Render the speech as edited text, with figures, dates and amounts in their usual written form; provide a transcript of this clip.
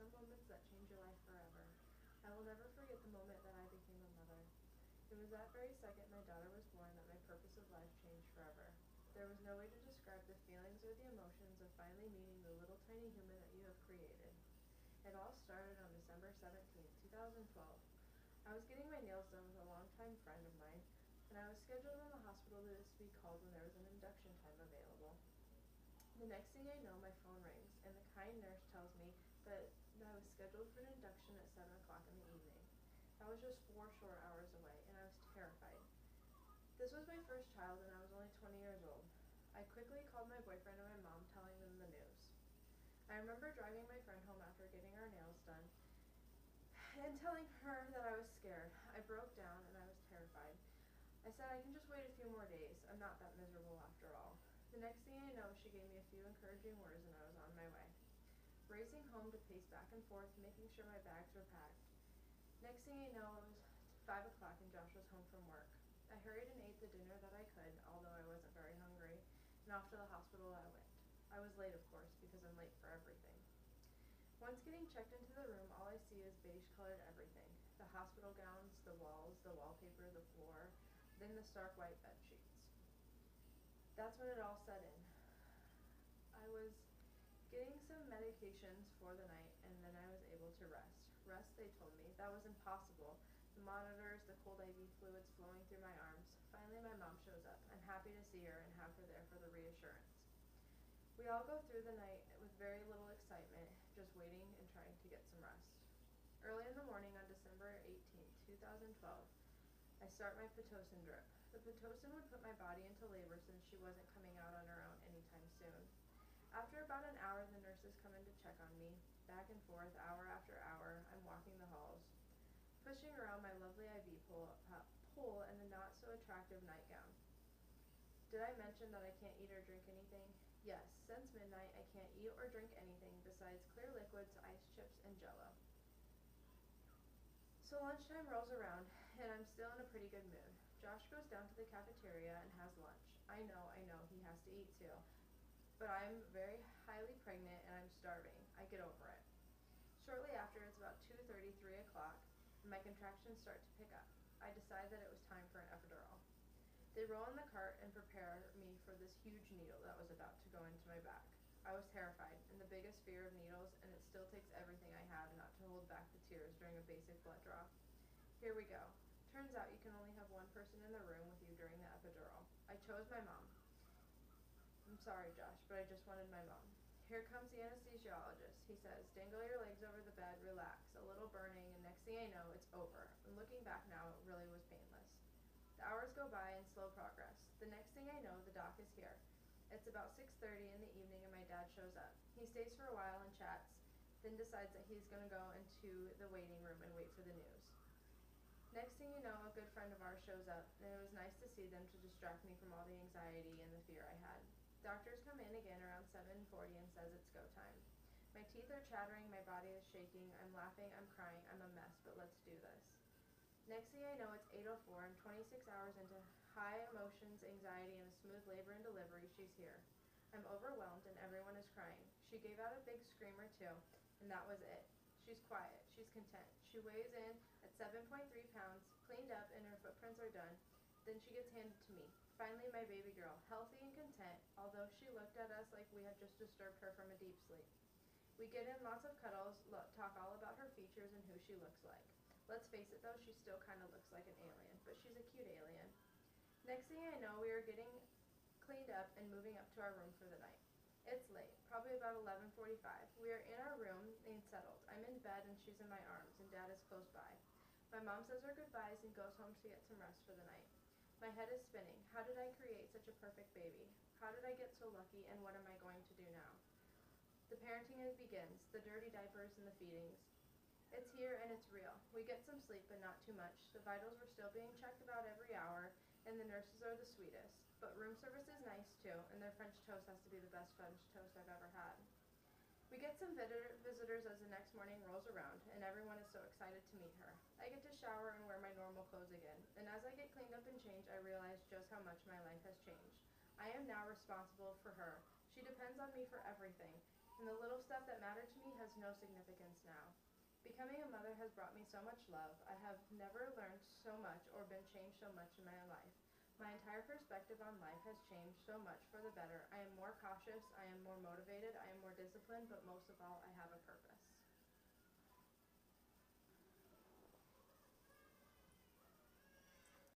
some moments that change your life forever. I will never forget the moment that I became a mother. It was that very second my daughter was born that my purpose of life changed forever. There was no way to describe the feelings or the emotions of finally meeting the little tiny human that you have created. It all started on December 17th, 2012. I was getting my nails done with a longtime friend of mine, and I was scheduled in the hospital to be called when there was an induction time available. The next thing I know, my phone rings, and the kind nurse tells me that I was scheduled for an induction at 7 o'clock in the evening. That was just 4 short hours away, and I was terrified. This was my first child, and I was only 20 years old. I quickly called my boyfriend and my mom, telling them the news. I remember driving my friend home after getting our nails done and telling her that I was scared. I broke down and I was terrified. I said I can just wait a few more days. I'm not that miserable after all. The next thing I know, she gave me a few encouraging words and I was on my way. Racing home to pace back and forth, making sure my bags were packed. Next thing I know, it was 5 o'clock and Josh was home from work. I hurried and ate the dinner that I could, although I wasn't very hungry, and off to the hospital I went. I was late, of course, because I'm late for everything. Once getting checked into the room, all I see is beige-colored everything. The hospital gowns, the walls, the wallpaper, the floor, then the stark white bed sheets. That's when it all set in. I was getting some medications for the night, and then I was able to rest. Rest, they told me. That was impossible. The monitors, the cold IV fluids flowing through my arms. Finally, my mom shows up. I'm happy to see her and have her there for the reassurance. We all go through the night with very little excitement, just waiting and trying to get some rest. Early in the morning on December 18th, 2012, I start my Pitocin drip. The Pitocin would put my body into labor since she wasn't coming out on her own anytime soon. After about an hour, the nurses come in to check on me. Back and forth, hour after hour, I'm walking the halls, pushing around my lovely IV pole and the not-so-attractive nightgown. Did I mention that I can't eat or drink anything? Yes, since midnight, I can't eat or drink anything besides clear liquids, ice chips, and Jell-O. So lunchtime rolls around, and I'm still in a pretty good mood. Josh goes down to the cafeteria and has lunch. I know, he has to eat too. But I'm very highly pregnant and I'm starving. I get over it. Shortly after, it's about 2:30, 3 o'clock, and my contractions start to pick up. I decide that it was time for an epidural. They roll in the cart and prepare me for this huge needle that was about to go into my back. I was terrified and the biggest fear of needles, and it still takes everything I have not to hold back the tears during a basic blood draw. Here we go. Turns out you can only have one person in the room with you during the epidural. I chose my mom. I'm sorry, Josh, but I just wanted my mom. Here comes the anesthesiologist. He says, dangle your legs over the bed, relax, a little burning, and next thing I know, it's over. And looking back now, it really was painless. The hours go by in slow progress. The next thing I know, the doc is here. It's about 6:30 in the evening and my dad shows up. He stays for a while and chats, then decides that he's going to go into the waiting room and wait for the news. Next thing you know, a good friend of ours shows up, and it was nice to see them to distract me from all the anxiety and the fear I had. Doctors come in again around 7:40 and says it's go time. My teeth are chattering, my body is shaking, I'm laughing, I'm crying, I'm a mess, but let's do this. Next thing I know, it's 8:04 and 26 hours into high emotions, anxiety, and a smooth labor and delivery, she's here. I'm overwhelmed and everyone is crying. She gave out a big scream or two, and that was it. She's quiet, she's content. She weighs in at 7.3 pounds, cleaned up, and her footprints are done. Then she gets handed to me. Finally, my baby girl, healthy and content, although she looked at us like we had just disturbed her from a deep sleep. We get in lots of cuddles, talk all about her features and who she looks like. Let's face it though, she still kind of looks like an alien, but she's a cute alien. Next thing I know, we are getting cleaned up and moving up to our room for the night. It's late, probably about 11:45. We are in our room and settled. I'm in bed and she's in my arms, and Dad is close by. My mom says her goodbyes and goes home to get some rest for the night. My head is spinning. How did I create such a perfect baby? How did I get so lucky, and what am I going to do now? The parenting begins, the dirty diapers and the feedings. It's here and it's real. We get some sleep, but not too much. The vitals were still being checked about every hour, and the nurses are the sweetest. But room service is nice too, and their French toast has to be the best French toast I've ever had. We get some visitors as the next morning rolls around, and everyone is so excited to meet her. I get to shower and wear my normal clothes again, and as I get cleaned up and changed, I realize just how much my life has changed. I am now responsible for her. She depends on me for everything. And the little stuff that mattered to me has no significance now. Becoming a mother has brought me so much love. I have never learned so much or been changed so much in my life. My entire perspective on life has changed so much for the better. I am more cautious, I am more motivated, I am more disciplined, but most of all, I have a